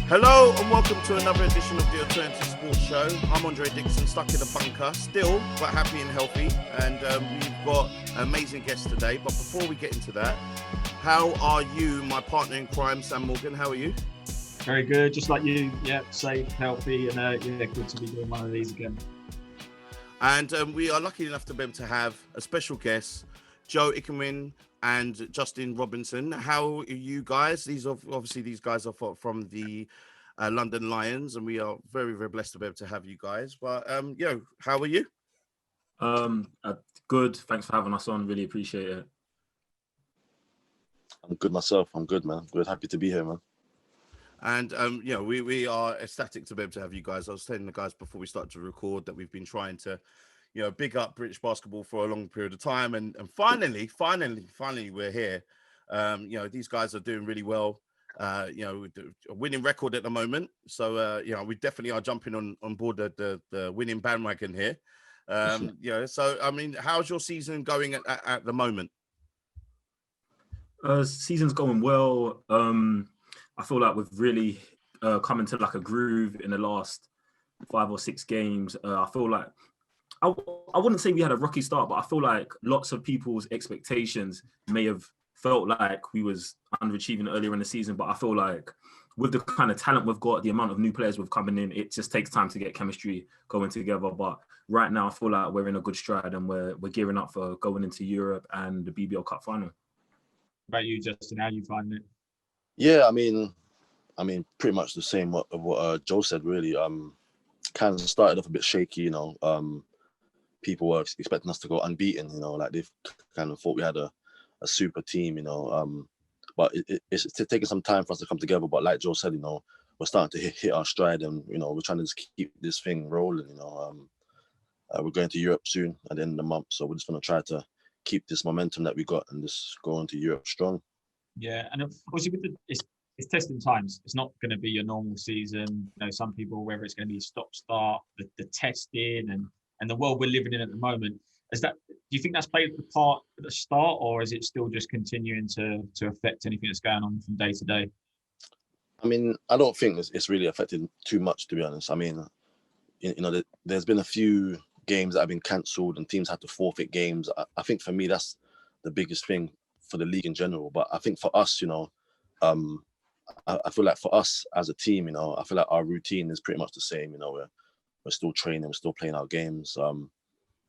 Hello and welcome to another edition of the Alternative Sports Show. I'm Andre Dixon, stuck in the bunker, still, but happy and healthy. And we've got an amazing guest today. But before we get into that, how are you, my partner in crime, Sam Morgan? How are you? Very good, just like you. Yeah, safe, healthy, and good to be doing one of these again. And we are lucky enough to be able to have a special guest, Joe Ikhinmwin and Justin Robinson. How are you guys? These guys are from the London Lions, and we are very, very blessed to be able to have you guys. But how are you? Good. Thanks for having us on. Really appreciate it. I'm good myself. I'm good, man. Good. Happy to be here, man. And we are ecstatic to be able to have you guys. I was telling the guys before we started to record that we've been trying to, big up British basketball for a long period of time, and finally we're here. These guys are doing really well. A winning record at the moment. So we definitely are jumping on board the winning bandwagon here. So I mean, how's your season going at the moment? Season's going well. I feel like we've really come into like a groove in the last 5 or 6 games. I feel like I wouldn't say we had a rocky start, but I feel like lots of people's expectations may have felt like we was underachieving earlier in the season. But I feel like with the kind of talent we've got, the amount of new players we've coming in, it just takes time to get chemistry going together. But right now, I feel like we're in a good stride and we're gearing up for going into Europe and the BBL Cup final. What about you, Justin? How are you finding it? Yeah, I mean, pretty much the same what Joe said. Really, kind of started off a bit shaky. People were expecting us to go unbeaten. Like they've kind of thought we had a super team. But it's taking some time for us to come together. But like Joe said, we're starting to hit our stride, and we're trying to just keep this thing rolling. We're going to Europe soon at the end of the month, so we're just going to try to keep this momentum that we got and just go into Europe strong. Yeah, and obviously it's testing times. It's not going to be your normal season. Some people, whether it's going to be stop-start, the testing, and the world we're living in at the moment. Do you think that's played a part at the start, or is it still just continuing to affect anything that's going on from day to day? I mean, I don't think it's really affected too much, to be honest. I mean, there's been a few games that have been cancelled and teams had to forfeit games. I think for me, that's the biggest thing for the league in general. But I think for us, I feel like for us as a team, I feel like our routine is pretty much the same. We're still training, we're still playing our games.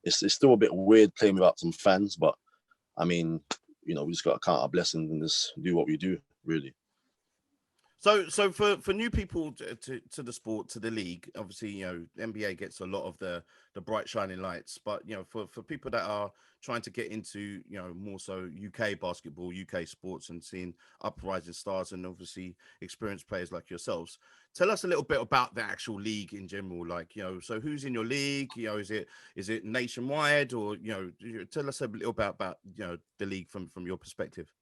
It's still a bit weird playing without some fans, but I mean, we just got to count our blessings and just do what we do, really. So for new people to the sport, to the league, obviously, the NBA gets a lot of the bright shining lights, but for people that are trying to get into more so UK basketball, UK sports, and seeing uprising stars and obviously experienced players like yourselves, tell us a little bit about the actual league in general. Like, so who's in your league? Is it nationwide, or tell us a little bit about the league from your perspective.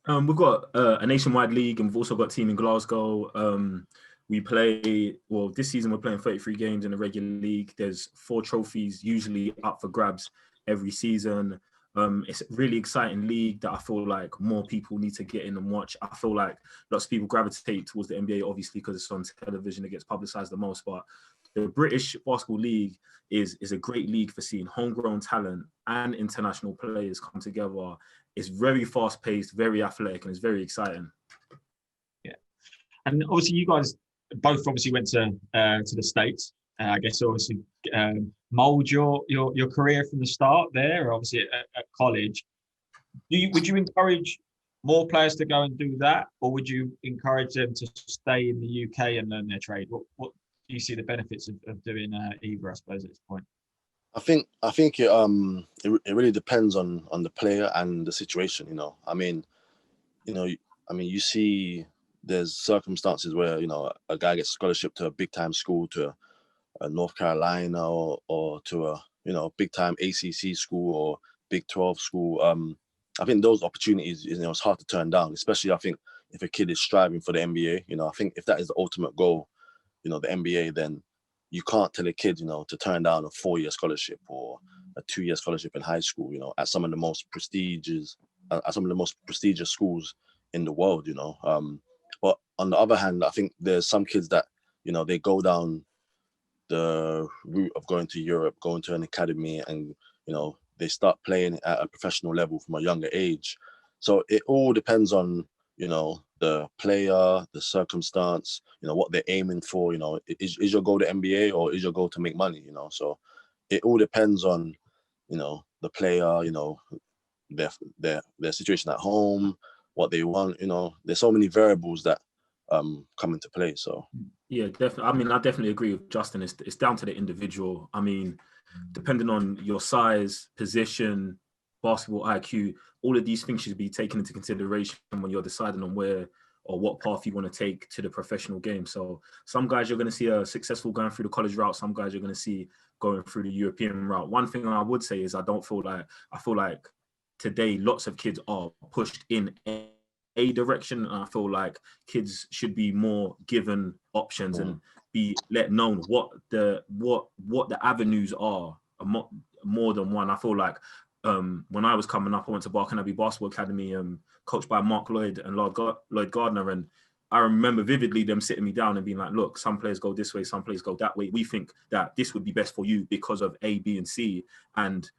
We've got a nationwide league, and we've also got a team in Glasgow. We play, this season we're playing 33 games in the regular league. There's 4 trophies usually up for grabs every season. It's a really exciting league that I feel like more people need to get in and watch. I feel like lots of people gravitate towards the NBA, obviously, because it's on television, it gets publicized the most. But the British Basketball League is a great league for seeing homegrown talent and international players come together. It's very fast-paced, very athletic, and it's very exciting. Yeah, and obviously you guys both obviously went to the States. I guess obviously mold your career from the start there, obviously at college. Would you encourage more players to go and do that, or would you encourage them to stay in the UK and learn their trade? What do you see the benefits of doing either, I suppose, at this point? I think it really depends on the player and the situation. I mean, you see there's circumstances where a guy gets a scholarship to a big time school, to a North Carolina or to a big time ACC school or Big 12 school. I think those opportunities, it's hard to turn down, especially I think if a kid is striving for the NBA. I think if that is the ultimate goal, the NBA, then you can't tell a kid, to turn down a 4-year scholarship or a 2-year scholarship in high school, at some of the most prestigious schools in the world, But on the other hand, I think there's some kids that, you know, they go down the route of going to Europe, going to an academy, and, you know, they start playing at a professional level from a younger age. So it all depends on, you know, the player, the circumstance, you know, what they're aiming for. You know, is your goal the NBA or is your goal to make money? You know, so it all depends on, you know, the player, you know, their situation at home, what they want. You know, there's so many variables that come into play. So yeah, definitely. I mean, I definitely agree with Justin. It's down to the individual. I mean, depending on your size, position, basketball IQ, all of these things should be taken into consideration when you're deciding on where or what path you want to take to the professional game. So some guys you're going to see are successful going through the college route. Some guys you're going to see going through the European route. One thing I would say is I feel like today lots of kids are pushed in a direction, and I feel like kids should be more given options and be let known what the avenues are, more than one. I feel like when I was coming up, I went to Barking Basketball Academy, coached by Mark Lloyd and Lloyd Gardner, and I remember vividly them sitting me down and being like, look, some players go this way, some players go that way. We think that this would be best for you because of A, B, and C. And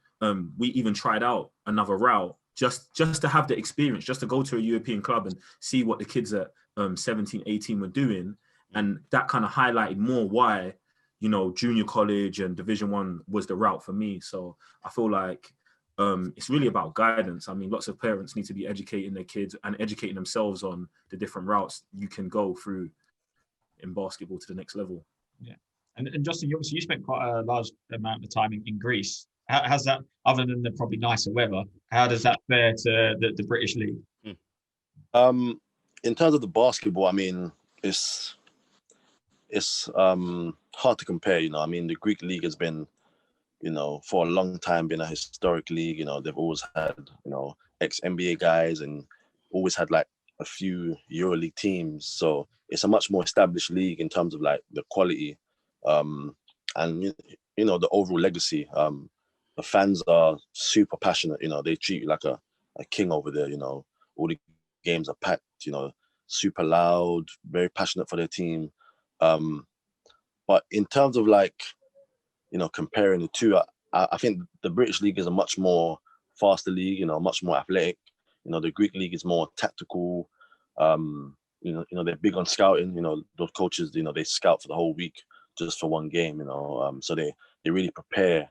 we even tried out another route just to have the experience, just to go to a European club and see what the kids at 17, 18 were doing. And that kind of highlighted more why, you know, junior college and Division 1 was the route for me. So I feel like it's really about guidance. I mean, lots of parents need to be educating their kids and educating themselves on the different routes you can go through in basketball to the next level. Yeah. And Justin, you spent quite a large amount of time in Greece. How's that, other than the probably nicer weather, how does that fare to the British League? In terms of the basketball, I mean, it's hard to compare, you know. I mean, the Greek league has been, you know, for a long time been a historic league. You know, they've always had, you know, ex-NBA guys and always had like a few EuroLeague teams. So it's a much more established league in terms of like the quality and, you know, the overall legacy. The fans are super passionate, you know, they treat you like a king over there, you know. All the games are packed, you know, super loud, very passionate for their team. But in terms of like, you know, comparing the two, I think the British League is a much more faster league, you know, much more athletic. You know, the Greek League is more tactical. You know, they're big on scouting. You know, those coaches, you know, they scout for the whole week just for one game. You know, so they really prepare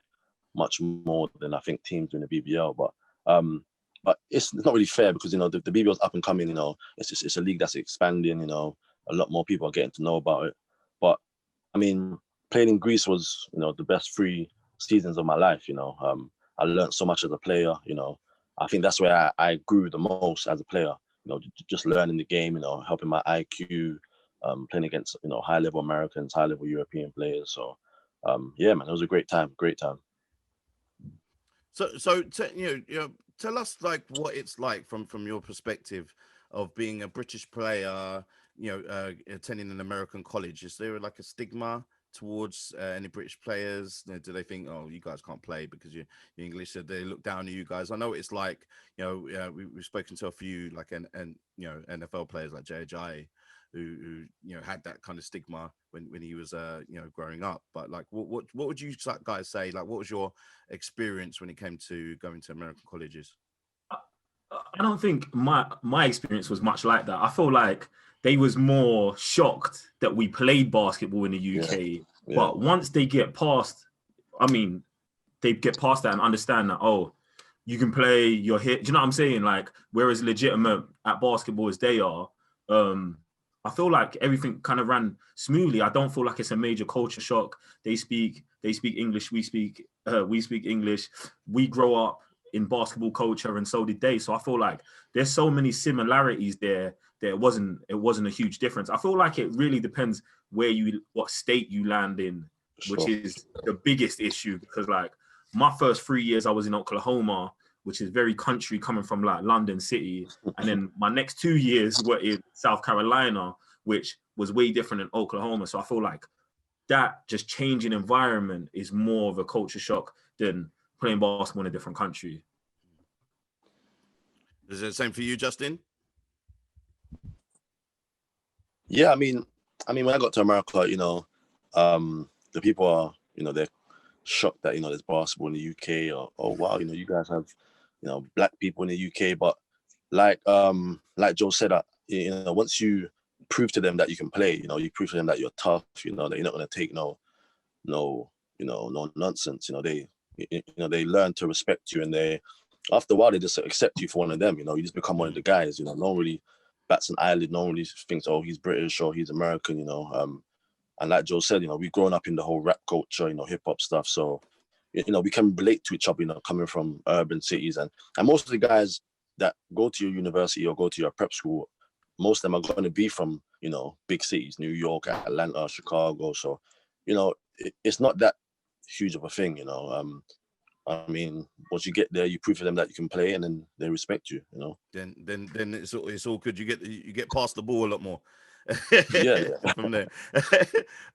much more than I think teams in the BBL. But it's not really fair because, you know, the BBL is up and coming. You know, it's a league that's expanding. You know, a lot more people are getting to know about it. But I mean, playing in Greece was, you know, the best 3 seasons of my life. You know, I learned so much as a player. You know, I think that's where I grew the most as a player. You know, just learning the game. You know, helping my IQ, playing against, you know, high level Americans, high level European players. So, yeah, man, it was a great time. Great time. So you know, tell us like what it's like from your perspective of being a British player, you know, attending an American college. Is there like a stigma towards any British players? You know, do they think, oh, you guys can't play because you're English? Do they look down at you guys? I know it's like, you know, we've spoken to a few like and you know, NFL players like JJ who you know had that kind of stigma when he was you know, growing up. But like what would you guys say, like what was your experience when it came to going to American colleges? I don't think my experience was much like that. I feel like they was more shocked that we played basketball in the UK. Yeah. But once they get past, I mean, they get past that and understand that, oh, you can play, you're here. Do you know what I'm saying? Like, we're as legitimate at basketball as they are. I feel like everything kind of ran smoothly. I don't feel like it's a major culture shock. They speak English. We speak English. We grow up in basketball culture, and so did they. So I feel like there's so many similarities there that it wasn't a huge difference. I feel like it really depends what state you land in, which is the biggest issue. Because like my first 3 years I was in Oklahoma, which is very country coming from like London City. And then my next 2 years were in South Carolina, which was way different than Oklahoma. So I feel like that just changing environment is more of a culture shock than playing basketball in a different country. Is it the same for you, Justin? Yeah, I mean, when I got to America, the people are, they're shocked that there's basketball in the UK, or oh wow, you guys have, black people in the UK. But like Joe said, that once you prove to them that you can play, you prove to them that you're tough, that you're not going to take no nonsense. They learn to respect you, and they, after a while, they just accept you for one of them. You just become one of the guys. No one really bats an eyelid. No one really thinks, oh, he's British or he's American. And like Joe said, we've grown up in the whole rap culture, hip hop stuff. So, we can relate to each other, coming from urban cities, and most of the guys that go to your university or go to your prep school, most of them are going to be from, big cities, New York, Atlanta, Chicago. So, it's not that huge of a thing. Once you get there, you prove to them that you can play, and then they respect you. Then it's all good. You get past the ball a lot more. Yeah. From there.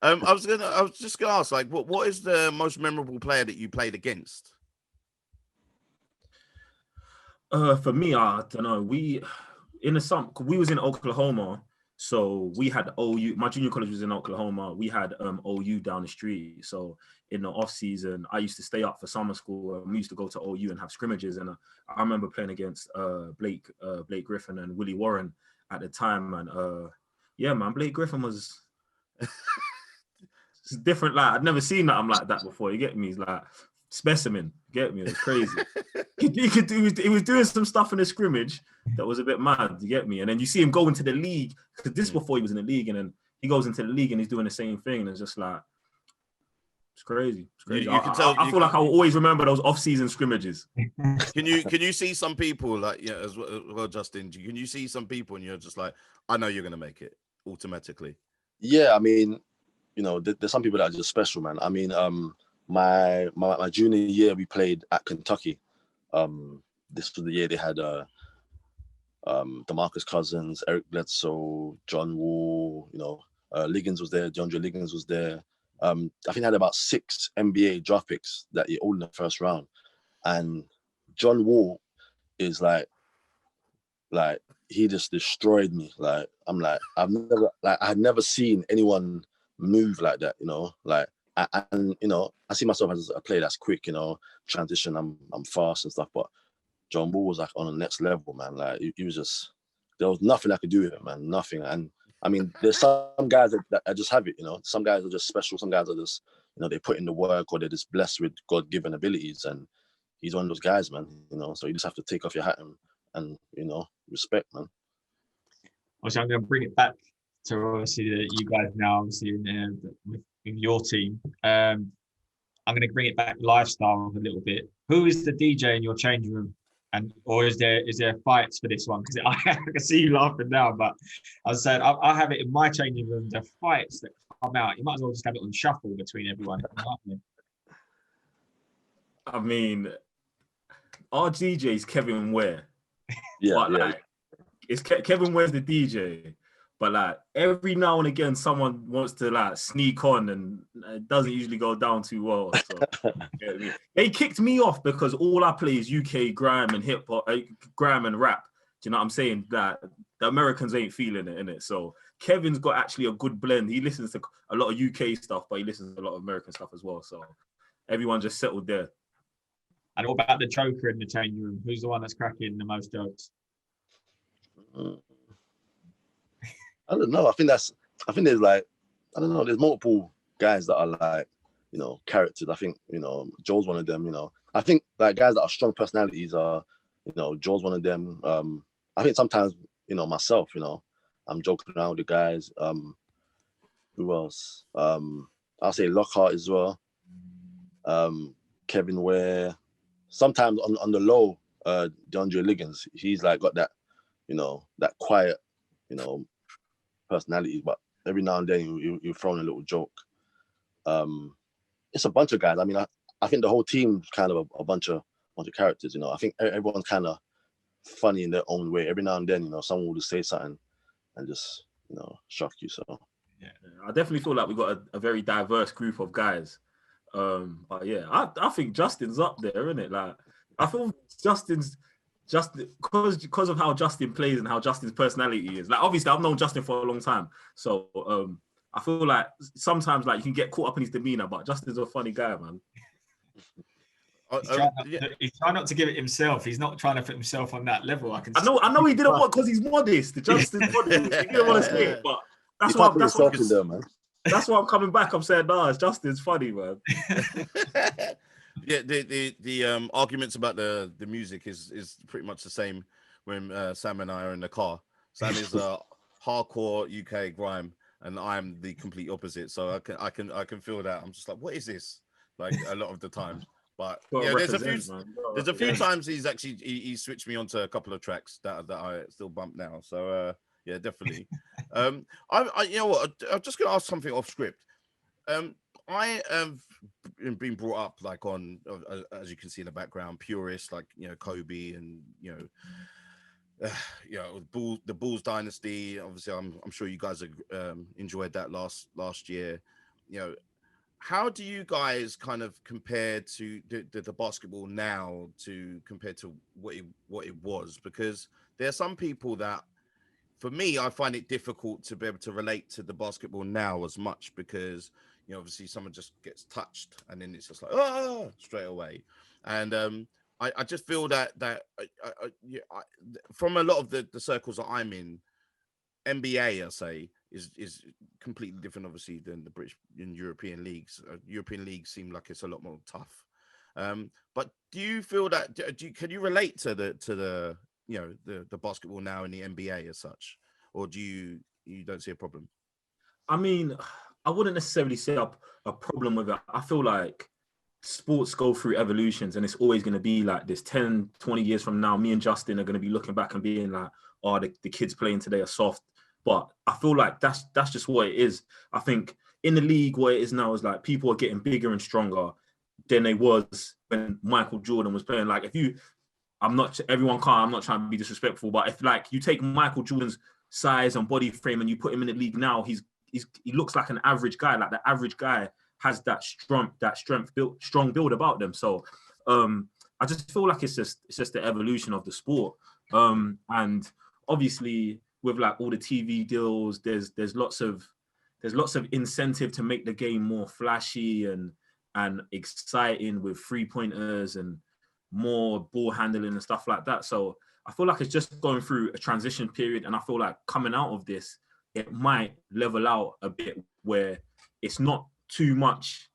I was just gonna ask, like, what is the most memorable player that you played against? For me, I don't know. We was in Oklahoma, so we had OU. My junior college was in Oklahoma. We had OU down the street. So in the off season, I used to stay up for summer school, and we used to go to OU and have scrimmages. And I remember playing against Blake Griffin and Willie Warren at the time. And yeah, man, Blake Griffin was it's different. Like, I'd never seen nothing like that before. You get me? He's like specimen. You get me? It was crazy. He was doing some stuff in the scrimmage that was a bit mad. You get me? And then you see him go into the league, because this before he was in the league, and then he goes into the league and he's doing the same thing, and it's just like, it's crazy. It's crazy. You can tell. I feel like I'll always remember those off-season scrimmages. Can you see some people, like, as well, Justin? Can you see some people and you're just like, I know you're gonna make it automatically? Yeah, there's some people that are just special, man. My junior year, we played at Kentucky. This was the year they had DeMarcus Cousins, Eric Bledsoe, John Wall. Liggins was there. DeAndre Liggins was there. I think they had about 6 NBA draft picks that year, all in the first round. And John Wall is like he just destroyed me. Like, I'm like, I had never seen anyone move like that. I see myself as a player that's quick, transition. I'm fast and stuff, but John Wall was like on the next level, man. Like, he was just, there was nothing I could do with him, man. Nothing. And there's some guys that just have it, Some guys are just special. Some guys are just, they put in the work, or they're just blessed with God-given abilities. And he's one of those guys, man. So you just have to take off your hat and respect, man. Obviously, I'm going to bring it back to obviously you guys now, obviously with your team. I'm going to bring it back lifestyle a little bit. Who is the DJ in your changing room? Or is there fights for this one? Because I can see you laughing now, but I was saying I have it in my changing room. The fights that come out, you might as well just have it on shuffle between everyone. Our DJ is Kevin Ware. Yeah, it's Kevin Ware's the DJ, but like every now and again, someone wants to like sneak on, and it doesn't usually go down too well. So they kicked me off because all I play is UK grime and hip hop, grime and rap. Do you know what I'm saying? That the Americans ain't feeling it, innit? So Kevin's got actually a good blend. He listens to a lot of UK stuff, but he listens to a lot of American stuff as well. So everyone just settled there. And what about the joker in the changing room? Who's the one that's cracking the most jokes? I don't know. I think there's like, I don't know. There's multiple guys that are like, characters. I think, Joel's one of them. I think like guys that are strong personalities are, Joel's one of them. I think sometimes, myself, I'm joking around with the guys. Who else? I'll say Lockhart as well. Kevin Ware. Sometimes on the low, DeAndre Liggins. He's like got that, that quiet, personality, but every now and then you throw in a little joke. It's a bunch of guys. I think the whole team's kind of a bunch of characters. I think everyone's kind of funny in their own way. Every now and then, someone will just say something and just shock you. So yeah, I definitely feel like we got a very diverse group of guys. But yeah, I think Justin's up there, isn't it? Like, I feel Justin's just because of how Justin plays and how Justin's personality is. Like, obviously, I've known Justin for a long time, so I feel like sometimes like you can get caught up in his demeanor, but Justin's a funny guy, man. He's trying not to give it himself. He's not trying to put himself on that level. I know he didn't want, because he's modest. Justin's modest. He didn't want to say it, but that's why I'm coming back. I'm saying, nah, Justin's funny, man. Yeah, the arguments about the music is pretty much the same when Sam and I are in the car. Sam is hardcore UK grime, and I'm the complete opposite. So I can feel that. I'm just like, what is this? Like a lot of the time. But yeah, there's a few times he switched me onto a couple of tracks that I still bump now. So yeah, definitely. I you know what? I'm just gonna ask something off script. I have been brought up like on, as you can see in the background, purist, like, you know, Kobe and, you know, the Bulls dynasty. Obviously, I'm sure you guys enjoyed that last year. You know, how do you guys kind of compare to the basketball now to compare to what it was? Because there are some people that, for me, I find it difficult to be able to relate to the basketball now as much, because, you know, obviously someone just gets touched and then it's just like, oh, straight away. And I just feel that from a lot of the circles that I'm in, NBA, I say, is completely different, obviously, than the British and European leagues. European leagues seem like it's a lot more tough. But do you feel that? Can you relate to the you know, the basketball now in the NBA as such, or do you don't see a problem? I mean, I wouldn't necessarily say a problem with it. I feel like sports go through evolutions, and it's always going to be like this. 10, 20 years from now, me and Justin are going to be looking back and being like, oh, the kids playing today are soft. But I feel like that's just what it is. I think in the league, what it is now is like people are getting bigger and stronger than they was when Michael Jordan was playing. Like, I'm not trying to be disrespectful, but if like you take Michael Jordan's size and body frame and you put him in the league now, he looks like an average guy. Like, the average guy has that strong build about them. So I just feel like it's just the evolution of the sport. And obviously with like all the TV deals, there's lots of incentive to make the game more flashy and exciting, with 3-pointers and more ball handling and stuff like that. So I feel like it's just going through a transition period, and I feel like coming out of this, it might level out a bit, where it's not too much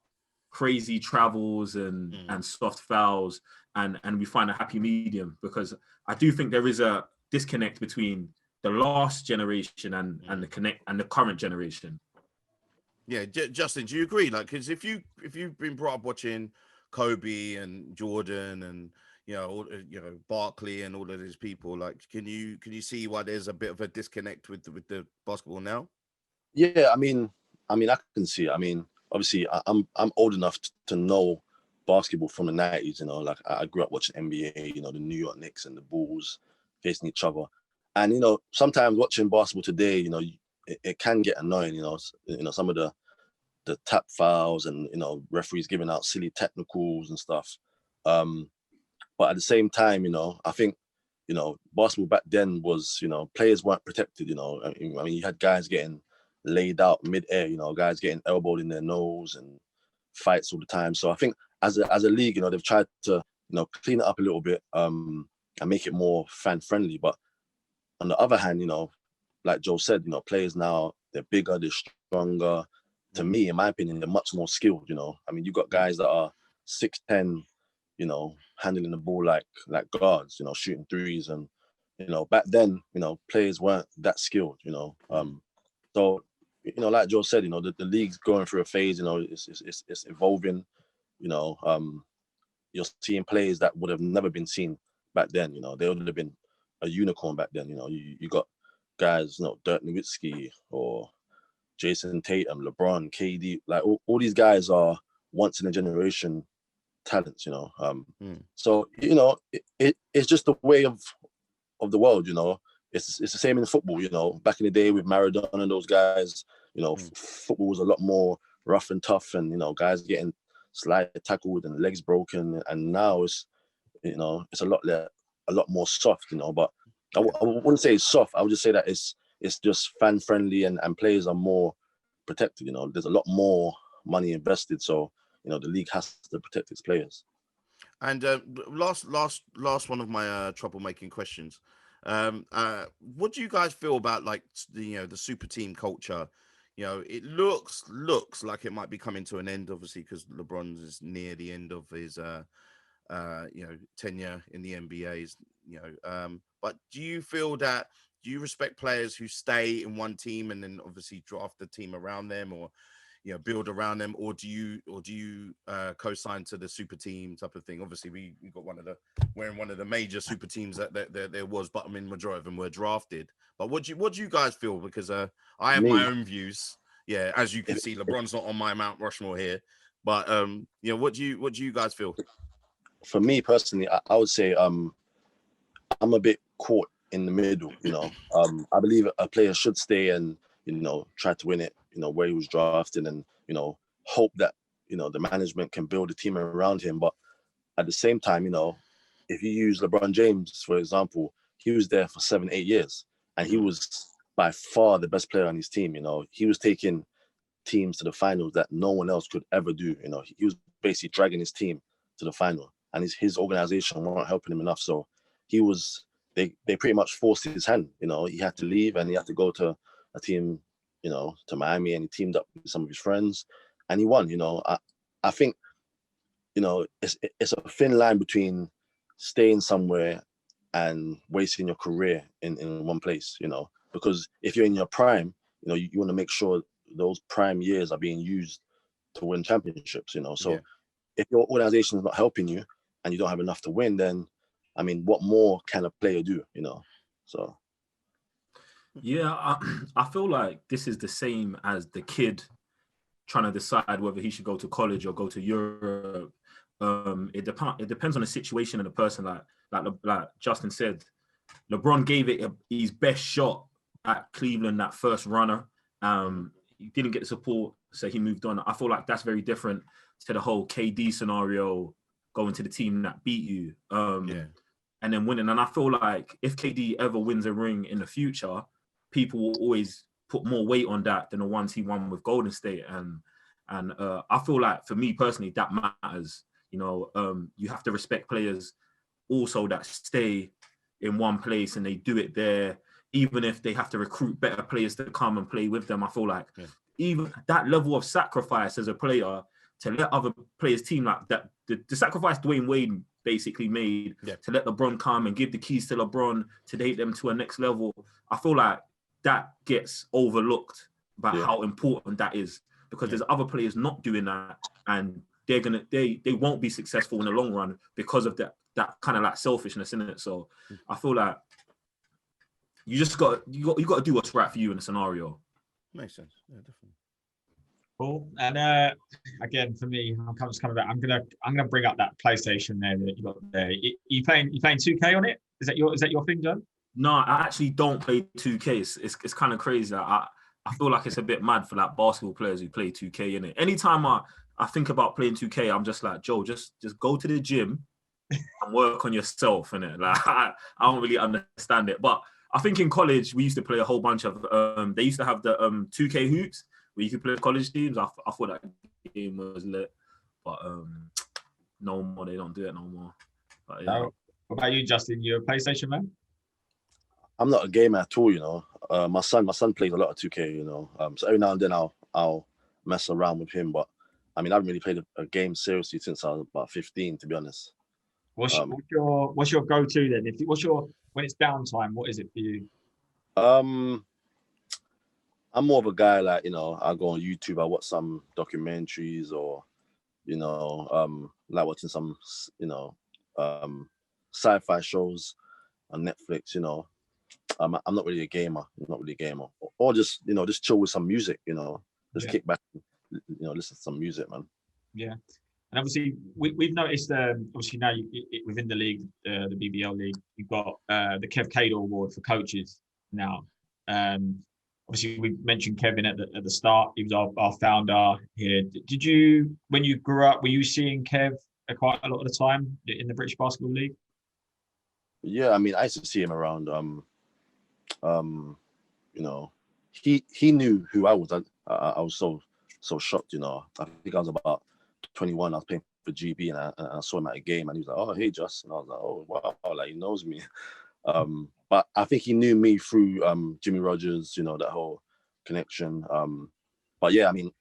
crazy travels and soft fouls, and we find a happy medium, because I do think there is a disconnect between the last generation and the current generation. Yeah, Justin, do you agree? Like, because if you've been brought up watching Kobe and Jordan and, you know, Barkley and all of these people, like, can you see why there's a bit of a disconnect with the basketball now? Yeah, I mean, I can see it. I mean, obviously, I'm old enough to know basketball from the 90s. You know, like, I grew up watching NBA. You know, the New York Knicks and the Bulls facing each other, and, you know, sometimes watching basketball today, you know, it can get annoying. You know, some of the tap fouls and, you know, referees giving out silly technicals and stuff. But at the same time, you know, I think, you know, basketball back then was, you know, players weren't protected. You know, I mean, you had guys getting laid out mid-air, you know, guys getting elbowed in their nose and fights all the time. So I think as a league, you know, they've tried to, you know, clean it up a little bit and make it more fan friendly. But on the other hand, you know, like Joe said, you know, players now, they're bigger, they're stronger. To me, in my opinion, they're much more skilled. You know, I mean, you've got guys that are 6'10", you know, handling the ball like guards, you know, shooting threes. And, you know, back then, you know, players weren't that skilled, you know. So, you know, like Joe said, you know, the league's going through a phase. You know, it's evolving. You know, you're seeing players that would have never been seen back then. You know, they would have been a unicorn back then. You know, you got guys, you know, Dirk Nowitzki or Jason Tatum, LeBron, KD, like all these guys are once in a generation talents, you know. So, you know, it's just the way of the world, you know. It's the same in football, you know. Back in the day with Maradona and those guys, you know, football was a lot more rough and tough, and, you know, guys getting slide tackled and legs broken. And now it's, you know, it's a lot a lot more soft, you know. But I wouldn't say it's soft. I would just say that it's just fan friendly, and players are more protected. You know, there's a lot more money invested, so you know the league has to protect its players. And last one of my troublemaking questions. What do you guys feel about like the super team culture? You know, it looks like it might be coming to an end, obviously, because LeBron is near the end of his tenure in the NBA's. But do you feel that? Do you respect players who stay in one team and then obviously draft the team around them, or build around them, or do you co-sign to the super team type of thing? Obviously, we got we're in one of the major super teams that there was, but I mean, majority of them were drafted. But what do you guys feel? Because I have my own views. Yeah, as you can see, LeBron's not on my Mount Rushmore here, but what do you guys feel? For me personally, I would say I'm a bit caught in the middle. I believe a player should stay and try to win it. Where he was drafted, and hope that the management can build a team around him. But at the same time, if you use LeBron James, for example, he was there for 7-8 years, and he was by far the best player on his team. He was taking teams to the finals that no one else could ever do. He was basically dragging his team to the final, and his organization weren't helping him enough. So they pretty much forced his hand. He had to leave, and he had to go to a team, to Miami, and he teamed up with some of his friends, and he won. I think, it's a thin line between staying somewhere and wasting your career in one place, because if you're in your prime, you want to make sure those prime years are being used to win championships, So if your organization is not helping you and you don't have enough to win, then, I mean, what more can a player do, So. Yeah, I feel like this is the same as the kid trying to decide whether he should go to college or go to Europe. It depends on the situation and the person. Like Justin said, LeBron gave it his best shot at Cleveland, that first runner. He didn't get the support, so he moved on. I feel like that's very different to the whole KD scenario, going to the team that beat you, and then winning. And I feel like if KD ever wins a ring in the future, people will always put more weight on that than the ones he won with Golden State. And I feel like, for me personally, that matters. You have to respect players also that stay in one place and they do it there, even if they have to recruit better players to come and play with them. I feel like even that level of sacrifice as a player to let other players team like that, the sacrifice Dwayne Wade basically made to let LeBron come and give the keys to LeBron to take them to a next level. I feel like that gets overlooked about how important that is, because there's other players not doing that, and they won't be successful in the long run because of that kind of like selfishness in it. So I feel like you got to do what's right for you in a scenario. Makes sense. Yeah, definitely. Cool. And again, for me, I'm coming back. I'm gonna bring up that PlayStation there that you got there. You playing 2K on it? Is that your thing, John? No, I actually don't play 2K. It's kind of crazy. I feel like it's a bit mad for like basketball players who play 2K in it. Anytime I think about playing 2K, I'm just like, Joe, just go to the gym and work on yourself in it. Like I don't really understand it. But I think in college we used to play a whole bunch of they used to have the 2K hoops where you could play college teams. I thought that game was lit. But no more, they don't do it no more. But, yeah. No. What about you, Justin? You a PlayStation man? I'm not a gamer at all, my son plays a lot of 2K, so every now and then I'll mess around with him, but I mean, I haven't really played a game seriously since I was about 15, to be honest. What's your go-to then? When it's downtime, what is it for you? I'm more of a guy like, I go on YouTube, I watch some documentaries, or like watching some sci-fi shows on Netflix. I'm not really a gamer. Or just just chill with some music. Just kick back, listen to some music, man. Yeah, and obviously we've noticed. Obviously now within the league, the BBL league, you've got the Kev Cato Award for coaches now. Obviously we mentioned Kevin at the start. He was our founder here. Did you, when you grew up, were you seeing Kev quite a lot of the time in the British Basketball League? Yeah, I mean, I used to see him around. You know, he knew who I was. I was so shocked. You know, I think I was about 21. I was playing for GB, and I saw him at a game, and he was like, "Oh, hey, Just," and I was like, "Oh, wow, like he knows me." But I think he knew me through Jimmy Rogers. You know, that whole connection. But yeah, I mean,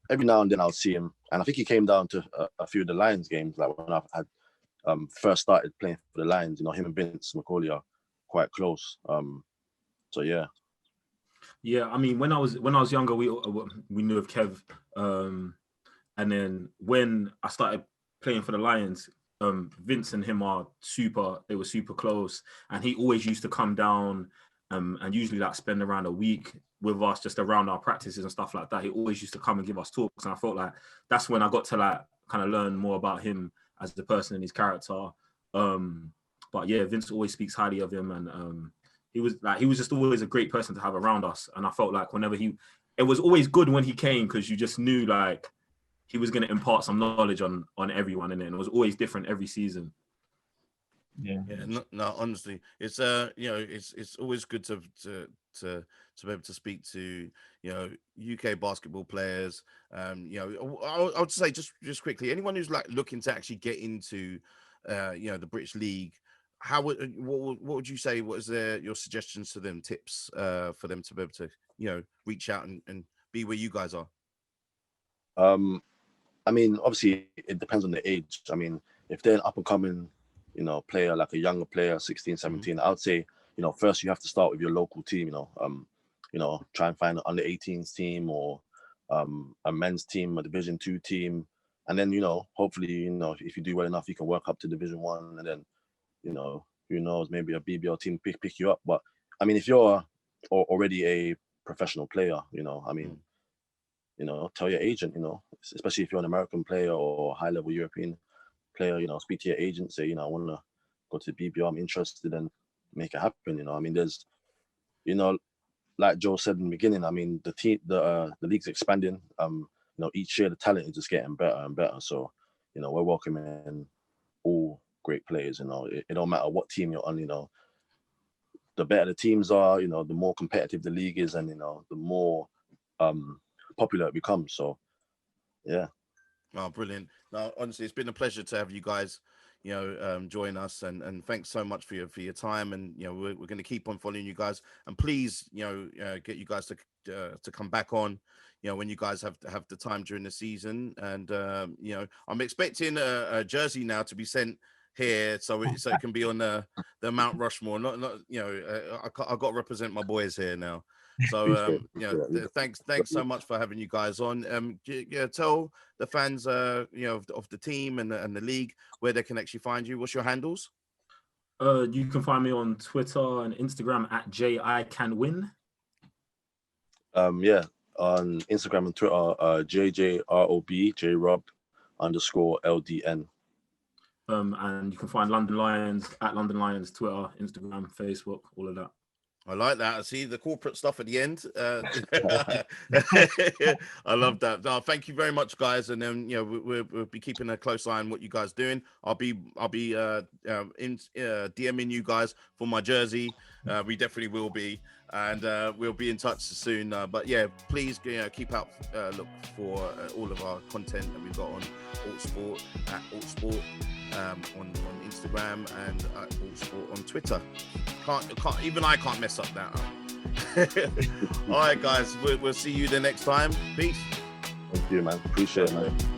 every now and then I'll see him, and I think he came down to a few of the Lions games, like when I had first started playing for the Lions. You know, him and Vince McCauley are quite close. So yeah. Yeah, I mean, when I was younger, we knew of Kev, and then when I started playing for the Lions, Vince and him they were super close, and he always used to come down, and usually like spend around a week with us, just around our practices and stuff like that. He always used to come and give us talks, and I felt like that's when I got to like kind of learn more about him as the person and his character. But yeah, Vince always speaks highly of him, and he was just always a great person to have around us. And I felt like it was always good when he came, because you just knew like he was going to impart some knowledge on everyone, and it was always different every season. Yeah. No, honestly, it's you know, it's always good to be able to speak to, you know, UK basketball players. You know, I would say just quickly, anyone who's like looking to actually get into, you know, the British League, what would you say? What is your suggestions to them, tips for them to be able to, you know, reach out and be where you guys are? I mean, obviously, it depends on the age. I mean, if they're an up and coming, you know, player, like a younger player, 16, 17, I would say, you know, first you have to start with your local team. You know, try and find an under 18s team, or a men's team, a Division 2 team, and then, you know, hopefully, you know, if you do well enough, you can work up to Division 1, and then, you know, who knows, maybe a BBL team pick you up. But I mean, if you're already a professional player, you know, I mean, you know, tell your agent, you know, especially if you're an American player or a high-level European player, you know, speak to your agent, say, you know, I want to go to the BBL, I'm interested, and make it happen. You know, I mean, there's, you know, like Joe said in the beginning, I mean, the league's expanding. You know, each year the talent is just getting better and better. So, you know, we're welcoming all great players. You know, it don't matter what team you're on. You know, the better the teams are, you know, the more competitive the league is, and, you know, the more popular it becomes. So yeah. Oh, brilliant. No, honestly, it's been a pleasure to have you guys, you know, join us, and thanks so much for your time. And, you know, we're going to keep on following you guys, and please, you know, get you guys to come back on, you know, when you guys have the time during the season. And you know, I'm expecting a jersey now to be sent here, so it can be on the Mount Rushmore. Not you know, I've got to represent my boys here now. So you know, thanks so much for having you guys on. Yeah, tell the fans, you know, of the team and the league where they can actually find you. What's your handles? You can find me on Twitter and Instagram at Ikhinmwin. Yeah, on Instagram and Twitter, JJROB, JRob_LDN. And you can find London Lions at London Lions, Twitter, Instagram, Facebook, all of that. I like that. I see the corporate stuff at the end. I love that. No, thank you very much, guys. And then, you know, we'll be keeping a close eye on what you guys are doing. I'll be DMing you guys for my jersey. We definitely will be, and we'll be in touch soon. But yeah, please, you know, keep out look for all of our content that we've got on Altsport at Altsport on Instagram, and at Altsport on Twitter. Even I can't mess up that. All right, guys, we'll see you the next time. Peace. Thank you, man. Appreciate it, man.